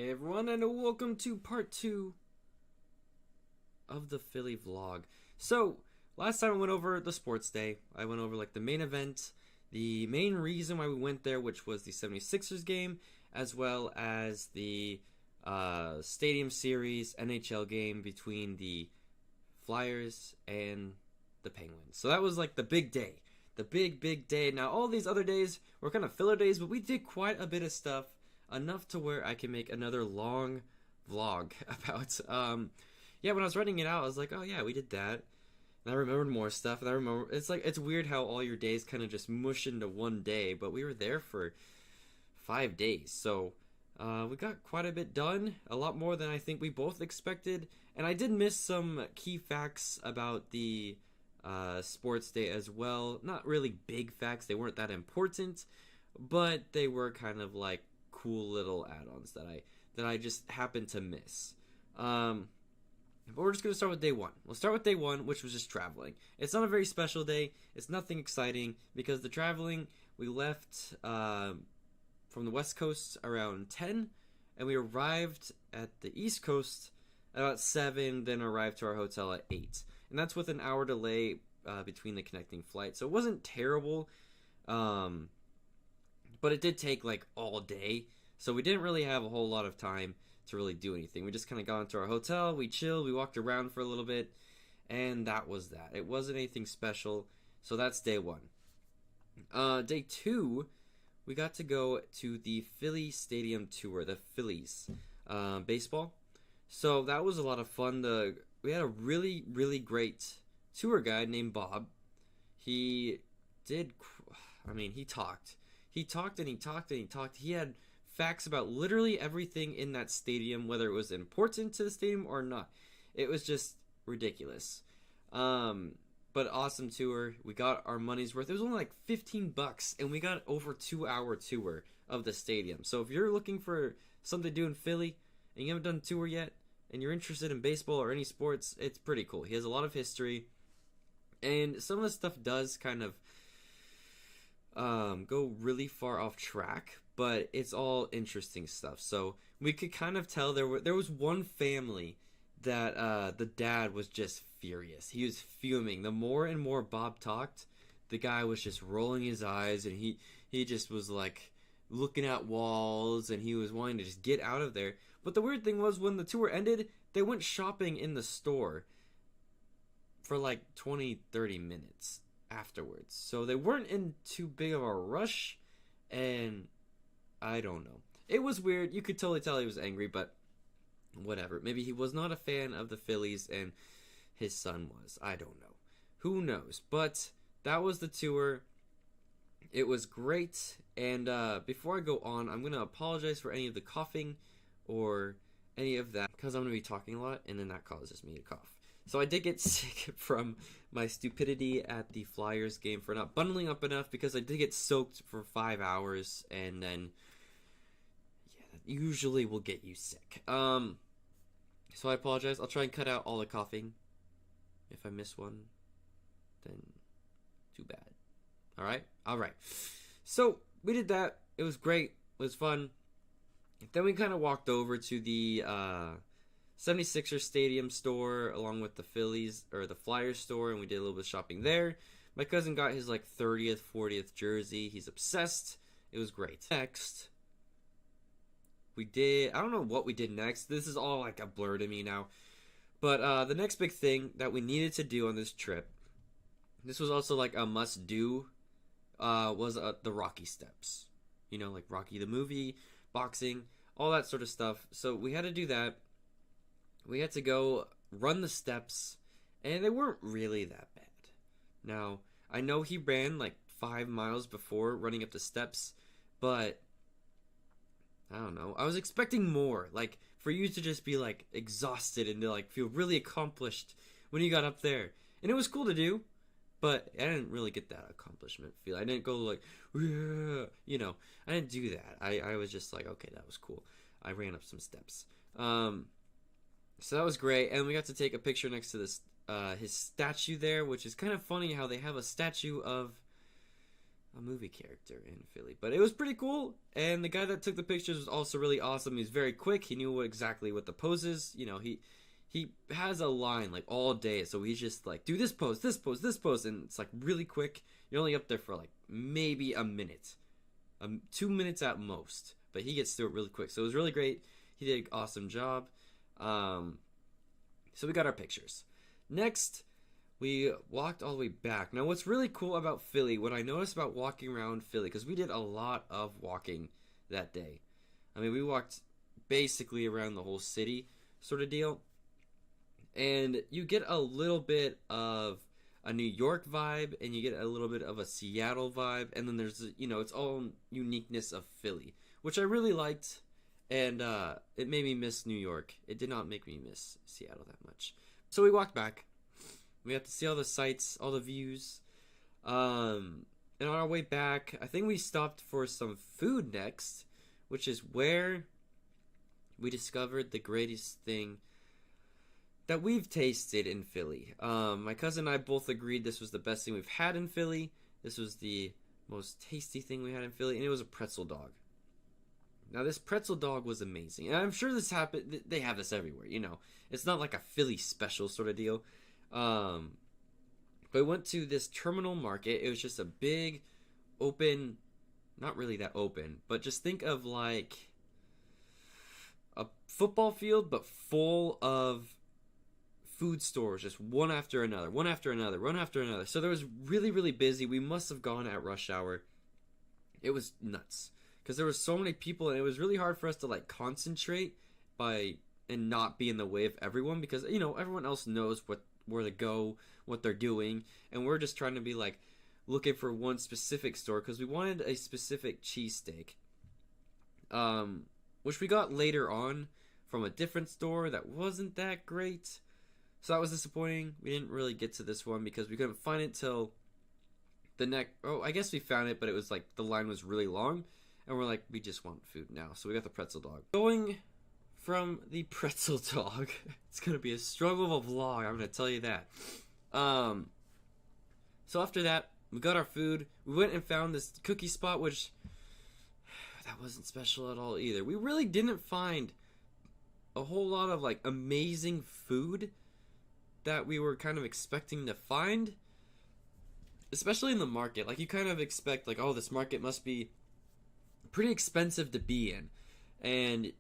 Hey everyone, and welcome to part 2 of the Philly vlog. So, last time I went over the sports day. I went over like the main event, the main reason why we went there, which was the 76ers game, as well as the Stadium Series NHL game between the Flyers and the Penguins. So that was like the big day. The big day. Now, all these other days were kind of filler days, but we did quite a bit of stuff. Enough to where I can make another long vlog about. Yeah, when I was writing it out, I was like, oh yeah, we did that. And I remembered more stuff, and I remember it's weird how all your days kind of just mush into one day, but we were there for 5 days, so we got quite a bit done, a lot more than I think we both expected, and I did miss some key facts about the sports day as well. Not really big facts; they weren't that important, but they were kind of like cool little add-ons that I just happened to miss. But we're just gonna start with day one. We'll start with day one, which was just traveling. It's not a very special day. It's nothing exciting because the traveling, we left from the West Coast around 10, and we arrived at the East Coast at about 7, then arrived to our hotel at 8. And that's with an hour delay between the connecting flights. So it wasn't terrible. But it did take like all day, so we didn't really have a whole lot of time to really do anything. We just kind of got into our hotel, we chilled, we walked around for a little bit, and that was that. It wasn't anything special, so that's day one. Day two, we got to go to the Philly Stadium tour, the Phillies baseball. So that was a lot of fun. We had a really great tour guide named Bob. He did, he talked. He talked and he talked and he talked. He had facts about literally everything in that stadium, whether it was important to the stadium or not. It was just ridiculous. But awesome tour. We got our money's worth. It was only like $15, and we got over 2-hour tour of the stadium. So if you're looking for something to do in Philly and you haven't done a tour yet, and you're interested in baseball or any sports, it's pretty cool. He has a lot of history, and some of the stuff does kind of go really far off track, but it's all interesting stuff. So we could kind of tell there was one family that the dad was just furious. He was fuming. The more and more Bob talked, the guy was just rolling his eyes, and he just was like looking at walls, and he was wanting to just get out of there. But the weird thing was, when the tour ended, they went shopping in the store for like 20-30 minutes afterwards. So they weren't in too big of a rush, and I don't know. It was weird. You could totally tell he was angry, but whatever. Maybe he was not a fan of the Phillies and his son was. I don't know. Who knows? But that was the tour. It was great. And before I go on, I'm going to apologize for any of the coughing or any of that, because I'm going to be talking a lot, and then that causes me to cough. So I did get sick from my stupidity at the Flyers game for not bundling up enough, because I did get soaked for 5 hours, and then, yeah, that usually will get you sick. So I apologize. I'll try and cut out all the coughing. If I miss one, then too bad. Alright. So we did that. It was great. It was fun. Then we kind of walked over to the 76ers Stadium store, along with the Phillies, or the Flyers store, and we did a little bit of shopping there. My cousin got his like 30th, 40th jersey. He's obsessed. It was great. Next, I don't know what we did next. This is all like a blur to me now. But the next big thing that we needed to do on this trip, this was also like a must-do, was the Rocky steps. You know, like Rocky the movie, boxing, all that sort of stuff. So we had to do that. We had to go run the steps, and they weren't really that bad. Now, I know he ran like 5 miles before running up the steps, but I don't know. I was expecting more, like for you to just be like exhausted and to like feel really accomplished when you got up there. And it was cool to do, but I didn't really get that accomplishment feel. I didn't go like, yeah, you know, I didn't do that. I was just like, okay, that was cool. I ran up some steps. So that was great, and we got to take a picture next to this his statue there, which is kind of funny how they have a statue of a movie character in Philly. But it was pretty cool, and the guy that took the pictures was also really awesome. He was very quick. He knew exactly what the poses. You know, he has a line like all day, so he's just like, do this pose, this pose, this pose, and it's like really quick. You're only up there for like maybe a minute, 2 minutes at most, but he gets through it really quick. So it was really great. He did an awesome job. So we got our pictures. Next, we walked all the way back. Now, what's really cool about Philly, what I noticed about walking around Philly, because we did a lot of walking that day. I mean, we walked basically around the whole city sort of deal. And you get a little bit of a New York vibe, and you get a little bit of a Seattle vibe, and then there's, you know, its own uniqueness of Philly, which I really liked, and it made me miss New York. It did not make me miss Seattle that much. So we walked back. We got to see all the sights, all the views, and on our way back, I think we stopped for some food next, which is where we discovered the greatest thing that we've tasted in Philly. My cousin and I both agreed this was the best thing we've had in Philly. This was the most tasty thing we had in Philly, and it was a pretzel dog. Now, this pretzel dog was amazing, and I'm sure this happened. They have this everywhere, you know. It's not like a Philly special sort of deal. But we went to this terminal market. It was just a big, open, not really that open, but just think of like a football field, but full of food stores, just one after another, one after another, one after another. So there was really, really busy. We must have gone at rush hour. It was nuts because there was so many people, and it was really hard for us to like concentrate and not be in the way of everyone, because you know everyone else knows where to go, what they're doing, and we're just trying to be like looking for one specific store because we wanted a specific cheesesteak, which we got later on from a different store that wasn't that great. So that was disappointing. We didn't really get to this one because we couldn't find it till the next. Oh, I guess we found it, but it was like the line was really long, and we're like, we just want food now. So we got the pretzel dog. Going from the pretzel dog, it's gonna be a struggle of a vlog. I'm gonna tell you that. So after that, we got our food. We went and found this cookie spot, which that wasn't special at all either. We really didn't find a whole lot of like amazing food that we were kind of expecting to find, especially in the market. Like you kind of expect like, oh, this market must be pretty expensive to be in, and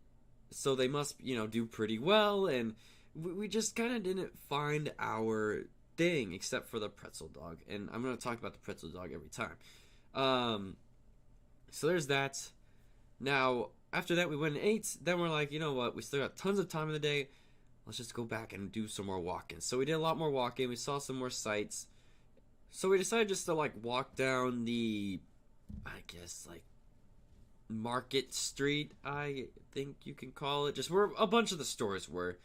so they must, you know, do pretty well, and we just kind of didn't find our thing except for the pretzel dog, and I'm going to talk about the pretzel dog every time. So there's that. Now, after that, we went and ate. Then we're like, you know what, we still got tons of time in the day. Let's just go back and do some more walking. So we did a lot more walking. We saw some more sights. So we decided just to like walk down the, I guess, like Market Street, I think you can call it. Just where a bunch of the stores were,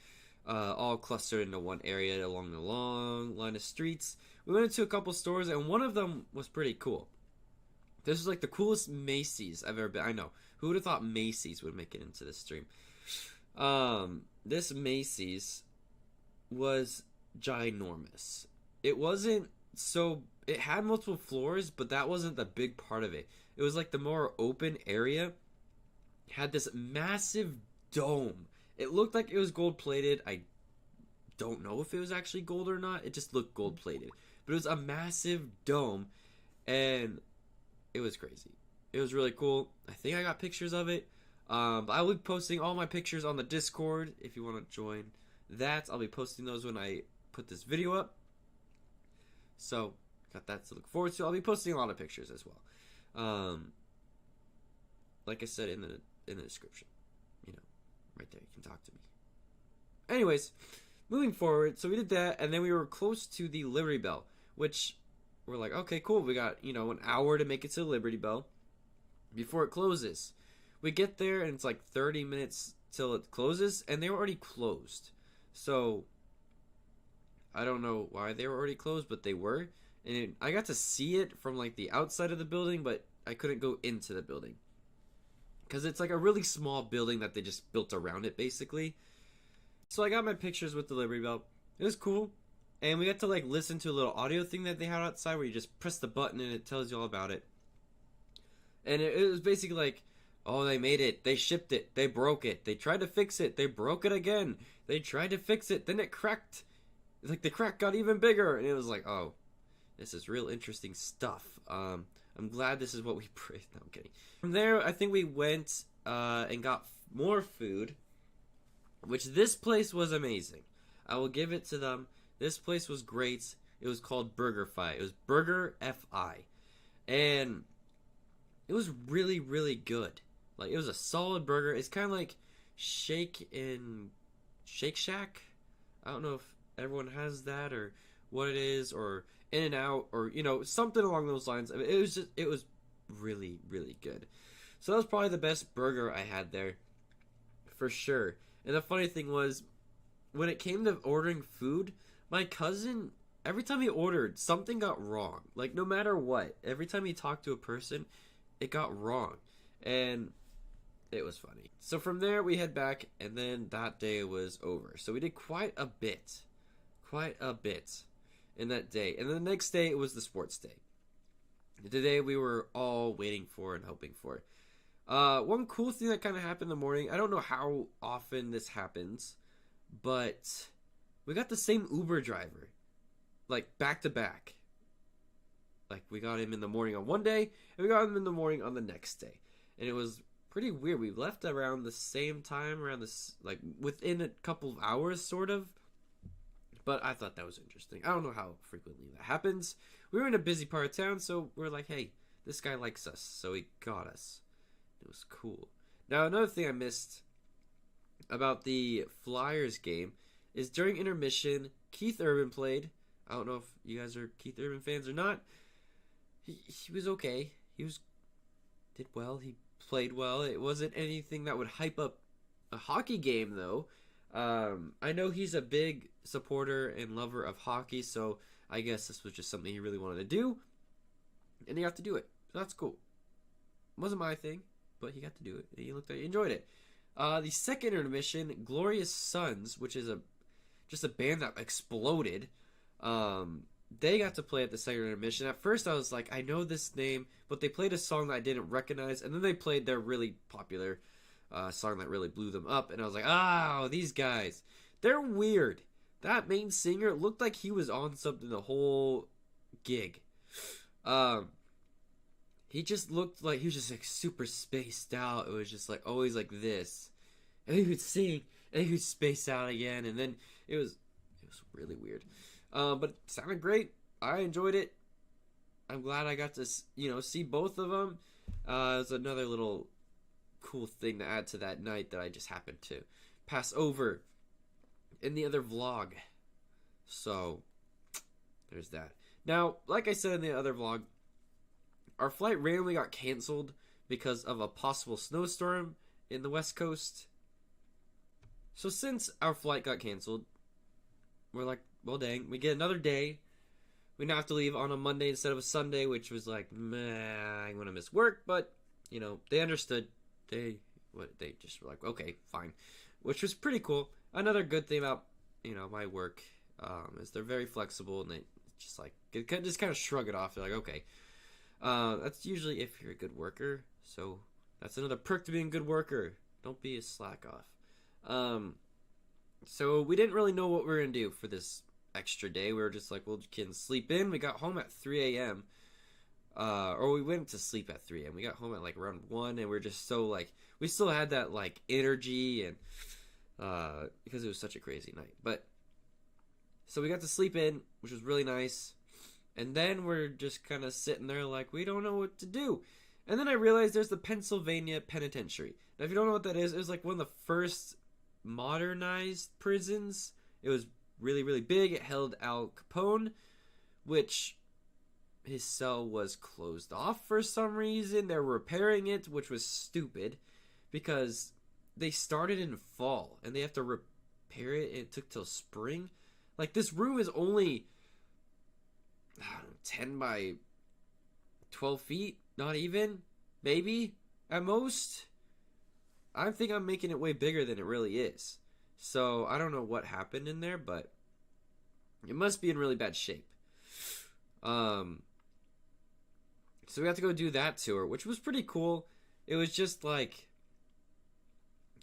all clustered into one area along the long line of streets. We went into a couple stores, and one of them was pretty cool. This was like the coolest Macy's I've ever been. I know. Who would have thought Macy's would make it into this stream? This Macy's was ginormous. It wasn't so... It had multiple floors, but that wasn't the big part of it. It was like the more open area. It had this massive dome. It looked like it was gold-plated. I don't know if it was actually gold or not. It just looked gold-plated. But it was a massive dome, and it was crazy. It was really cool. I think I got pictures of it. I will be posting all my pictures on the Discord if you want to join that. I'll be posting those when I put this video up. So, got that to look forward to. I'll be posting a lot of pictures as well. Like I said in the description. You know, right there. You can talk to me. Anyways, moving forward. So we did that, and then we were close to the Liberty Bell, which we're like, okay, cool. We got, you know, an hour to make it to the Liberty Bell before it closes. We get there, and it's like 30 minutes till it closes, and they were already closed. So, I don't know why they were already closed, but they were. And I got to see it from, like, the outside of the building, but I couldn't go into the building. Because it's, like, a really small building that they just built around it, basically. So, I got my pictures with the Liberty Bell. It was cool. And we got to, like, listen to a little audio thing that they had outside where you just press the button and it tells you all about it. And it was basically like, oh, they made it, they shipped it, they broke it, they tried to fix it, they broke it again, they tried to fix it, then it cracked. Like the crack got even bigger, and it was like, oh, this is real interesting stuff. I'm glad this is what we prayed. No, I'm kidding. From there, I think we went and got more food, which this place was amazing. I will give it to them. This place was great. It was called Burger Fi. It was Burger Fi, and it was really, really good. Like, it was a solid burger. It's kind of like Shake Shack. I don't know if everyone has that or what it is, or In-N-Out, or something along those lines. I mean, it was really, really good. So that was probably the best burger I had there, for sure. And the funny thing was, when it came to ordering food, my cousin, every time he ordered, something got wrong. Like, no matter what, every time he talked to a person, it got wrong. And it was funny. So from there, we head back, and then that day was over. So we did quite a bit in that day. And then the next day, it was the sports day. The day we were all waiting for and hoping for. One cool thing that kind of happened in the morning, I don't know how often this happens, but we got the same Uber driver, like back to back. Like, we got him in the morning on one day, and we got him in the morning on the next day. And it was pretty weird. We left around the same time, around this, like, within a couple of hours, sort of. But I thought that was interesting. I don't know how frequently that happens. We were in a busy part of town, so we were like, hey, this guy likes us, so he got us. It was cool. Now, another thing I missed about the Flyers game is during intermission, Keith Urban played. I don't know if you guys are Keith Urban fans or not. He was okay. Did well. He played well. It wasn't anything that would hype up a hockey game, though. I know he's a big supporter and lover of hockey, so I guess this was just something he really wanted to do, and he got to do it. So that's cool. It wasn't my thing, but he got to do it, and he looked like he enjoyed it. The second intermission, Glorious Sons, which is just a band that exploded. They got to play at the second intermission. At first, I was like, I know this name, but they played a song that I didn't recognize, and then they played their really popular song that really blew them up, and I was like, oh, these guys, they're weird. That main singer looked like he was on something the whole gig. He just looked like he was just like super spaced out. It was just like always like this, and he would sing, and he would space out again, and then it was really weird. But it sounded great. I enjoyed it. I'm glad I got to, see both of them. It was another little cool thing to add to that night that I just happened to pass over in the other vlog. So, there's that. Now, like I said in the other vlog, our flight randomly got canceled because of a possible snowstorm in the West Coast. So since our flight got canceled, we're like, well, dang, we get another day. We now have to leave on a Monday instead of a Sunday, which was like, meh, I'm going to miss work. But, they understood. They just were like, okay, fine. Which was pretty cool. Another good thing about, my work is they're very flexible, and they just kind of shrug it off. They're like, okay. That's usually if you're a good worker. So that's another perk to being a good worker. Don't be a slack off. So we didn't really know what we were going to do for this extra day. We were just like, well, can sleep in. We got home at 3 a.m. Or we went to sleep at 3 a.m. We got home at like around 1, and we are just so like, we still had that like energy, and because it was such a crazy night. But so we got to sleep in, which was really nice. And then we're just kind of sitting there like, we don't know what to do. And then I realized there's the Pennsylvania Penitentiary. Now, if you don't know what that is, it was like one of the first modernized prisons. It was really, really big. It held Al Capone, which his cell was closed off for some reason. They're repairing it, which was stupid because they started in fall and they have to repair it. It took till spring. Like, this room is only 10 by 12 feet, not even, maybe, at most. I think I'm making it way bigger than it really is. So, I don't know what happened in there, but it must be in really bad shape. So we got to go do that tour, which was pretty cool. It was just like,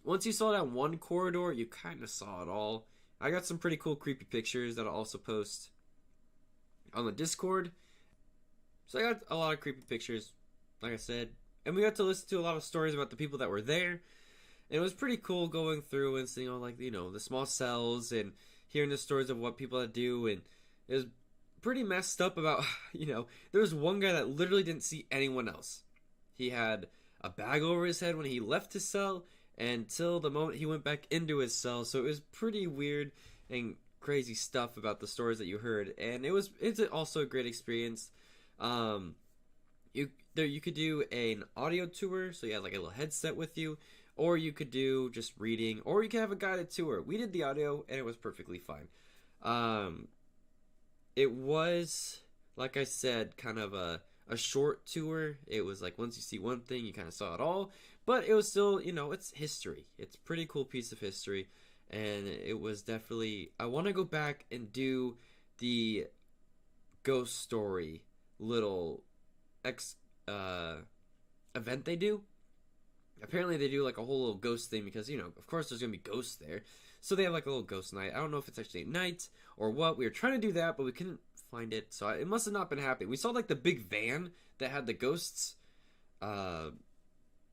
once you saw that one corridor, you kind of saw it all. I got some pretty cool creepy pictures that I'll also post on the Discord. So I got a lot of creepy pictures, like I said. And we got to listen to a lot of stories about the people that were there. And it was pretty cool going through and seeing all, like, you know, the small cells and hearing the stories of what people had to do. And it was pretty messed up about, you know, there was one guy that literally didn't see anyone else. He had a bag over his head when he left his cell until the moment he went back into his cell. So it was pretty weird and crazy stuff about the stories that you heard. And it's also a great experience. You could do an audio tour, so you had like a little headset with you, or you could do just reading, or you could have a guided tour. We did the audio, and it was perfectly fine. It was, like I said, kind of a short tour. It was like once you see one thing, you kind of saw it all, but it was still, you know, it's history. It's a pretty cool piece of history, and it was definitely, I want to go back and do the ghost story little event they do. Apparently they do like a whole little ghost thing because, you know, of course there's gonna be ghosts there, so they have like a little ghost night. I don't know if it's actually at night or what. We were trying to do that, but we couldn't find it, so it must have not been happening. We saw like the big van that had the ghosts, I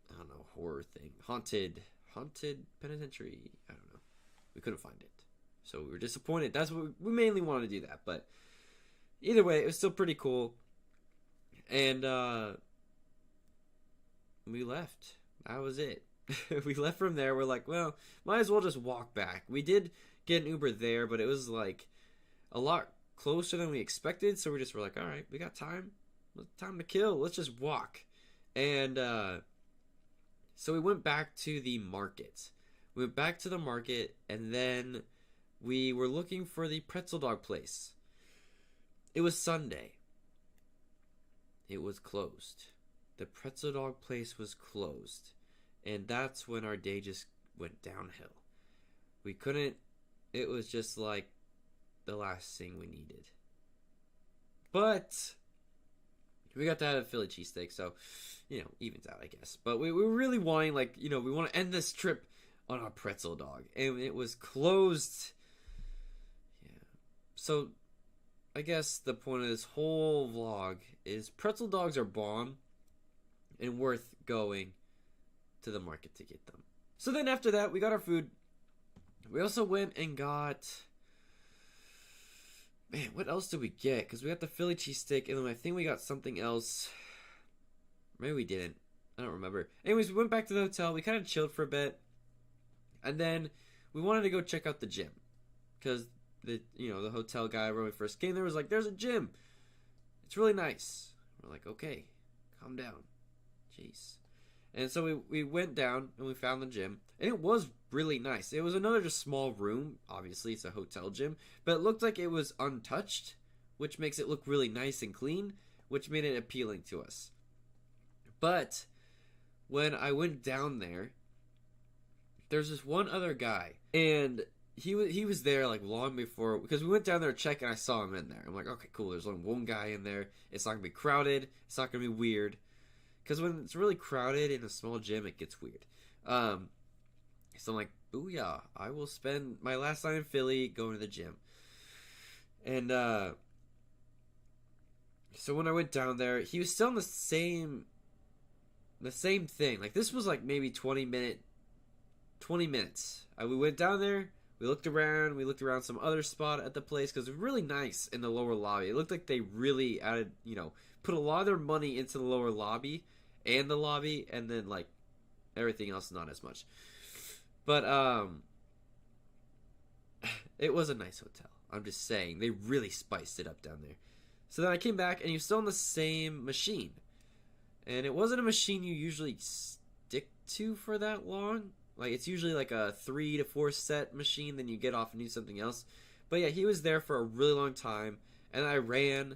don't know, horror thing, haunted penitentiary, I don't know. We couldn't find it, so we were disappointed. That's what we mainly wanted to do, that. But either way, it was still pretty cool. And we left. That was it. We left from there. We're like, well, might as well just walk back. We did get an Uber there, but it was like a lot closer than we expected. So we just were like, all right, we got time. Time to kill. Let's just walk. And so we went back to the market. We went back to the market, and then we were looking for the Pretzel Dog place. It was Sunday. It was closed. The Pretzel Dog place was closed. And that's when our day just went downhill. We couldn't, it was just like the last thing we needed. But we got to have a Philly cheesesteak, so, you know, evens out, I guess. But we were really wanting, like, you know, we want to end this trip on a Pretzel Dog. And it was closed. Yeah. So I guess the point of this whole vlog is Pretzel Dogs are bomb and worth going to the market to get them. So then after that, we got our food. We also went and got, man, what else did we get? Because we got the Philly cheesesteak, and then I think we got something else. Maybe we didn't. I don't remember. Anyways, we went back to the hotel. We kind of chilled for a bit. And then we wanted to go check out the gym. Because the hotel guy when we first came there was like, there's a gym. It's really nice. We're like, okay, calm down. Jeez. And so we went down and we found the gym. And it was really nice. It was another just small room. Obviously, it's a hotel gym. But it looked like it was untouched, which makes it look really nice and clean, which made it appealing to us. But when I went down there, there's this one other guy. And he was there like long before, because we went down there to check and I saw him in there. I'm like, okay, cool. There's only one guy in there. It's not going to be crowded. It's not going to be weird. Because when it's really crowded in a small gym, it gets weird. So I'm like, booyah. I will spend my last night in Philly going to the gym. And so when I went down there, he was still in the same thing. Like, this was like maybe 20 minutes. We went down there. We looked around some other spot at the place because it was really nice in the lower lobby. It looked like they really added, put a lot of their money into the lower lobby and the lobby, and then like everything else not as much. But it was a nice hotel. I'm just saying, they really spiced it up down there. So then I came back and he was still on the same machine. And it wasn't a machine you usually stick to for that long. Like, it's usually like a 3 to 4 set machine, then you get off and do something else. But yeah, he was there for a really long time, and I ran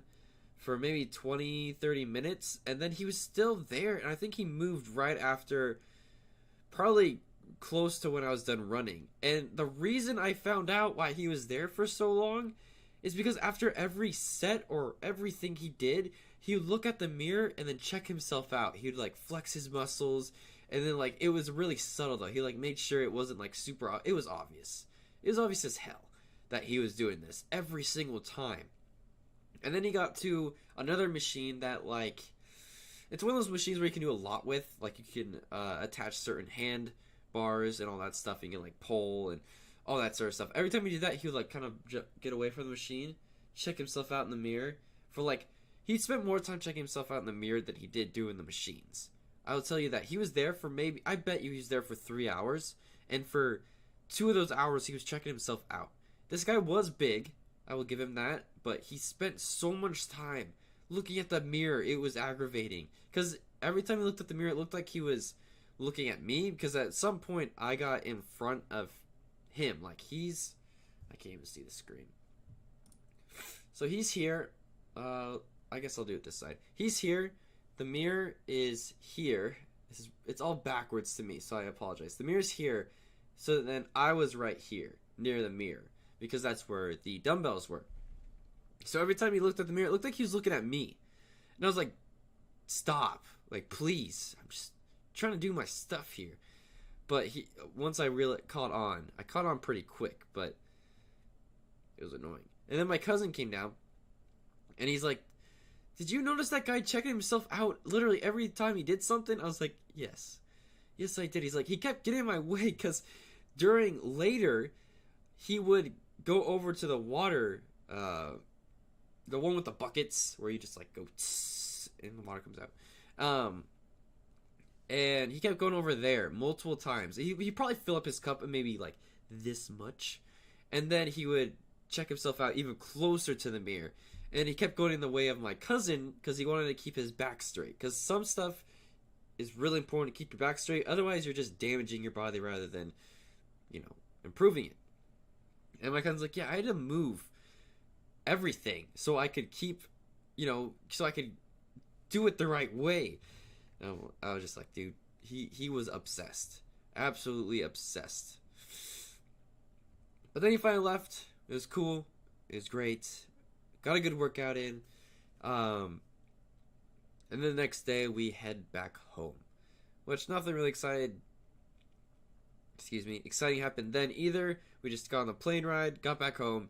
for maybe 20, 30 minutes, and then he was still there, and I think he moved right after, probably close to when I was done running. And the reason I found out why he was there for so long is because after every set or everything he did, he would look at the mirror and then check himself out. He would like flex his muscles, and then like it was really subtle though. He like made sure it wasn't like super. It was obvious. It was obvious as hell that he was doing this every single time. And then he got to another machine that like, it's one of those machines where you can do a lot with. Like you can attach certain hand bars and all that stuff. You can like pull and all that sort of stuff. Every time he did that, he would like kind of get away from the machine, check himself out in the mirror for like, he spent more time checking himself out in the mirror than he did doing the machines. I will tell you that he was there for maybe, I bet you he was there for 3 hours, and for 2 of those hours he was checking himself out. This guy was big, I will give him that, but he spent so much time looking at the mirror. It was aggravating, because every time he looked at the mirror, it looked like he was looking at me, because at some point I got in front of him. Like he's, I can't even see the screen. So he's here. I guess I'll do it this side. He's here. The mirror is here. It's all backwards to me, so I apologize. The mirror's here. So then I was right here near the mirror, because that's where the dumbbells were. So every time he looked at the mirror, it looked like he was looking at me. And I was like, stop. Like, please. I'm just trying to do my stuff here. But once I really caught on pretty quick, but it was annoying. And then my cousin came down, and he's like, did you notice that guy checking himself out literally every time he did something? I was like, yes. Yes, I did. He's like, he kept getting in my way, because during later, he would go over to the water, the one with the buckets, where you just like go tss, and the water comes out. And he kept going over there multiple times. He probably fill up his cup and maybe like this much, and then he would check himself out even closer to the mirror. And he kept going in the way of my cousin because he wanted to keep his back straight. Because some stuff is really important to keep your back straight. Otherwise, you're just damaging your body rather than, improving it. And my cousin's like, yeah, I had to move everything so I could keep, so I could do it the right way. And I was just like, dude, he was obsessed. Absolutely obsessed. But then he finally left. It was cool. It was great. Got a good workout in. And then the next day we head back home. Which nothing really exciting happened then either. We just got on the plane ride, got back home.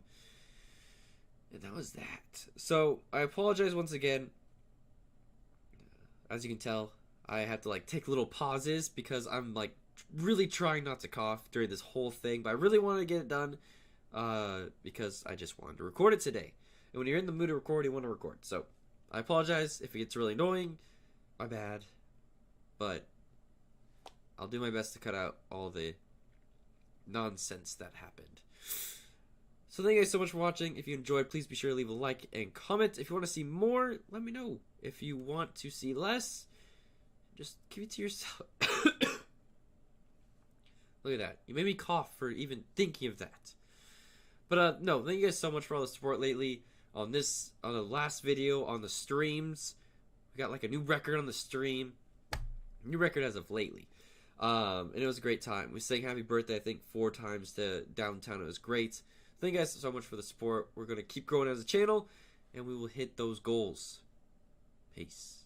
And that was that. So I apologize once again. As you can tell, I had to take little pauses because I'm really trying not to cough during this whole thing. But I really wanted to get it done because I just wanted to record it today. And when you're in the mood to record, you want to record. So, I apologize if it gets really annoying. My bad. But, I'll do my best to cut out all the nonsense that happened. So, thank you guys so much for watching. If you enjoyed, please be sure to leave a like and comment. If you want to see more, let me know. If you want to see less, just keep it to yourself. Look at that. You made me cough for even thinking of that. But, no, thank you guys so much for all the support lately. On the last video, on the streams, we got a new record on the stream. New record as of lately. And it was a great time. We sang happy birthday, I think, 4 times to downtown. It was great. Thank you guys so much for the support. We're going to keep growing as a channel, and we will hit those goals. Peace.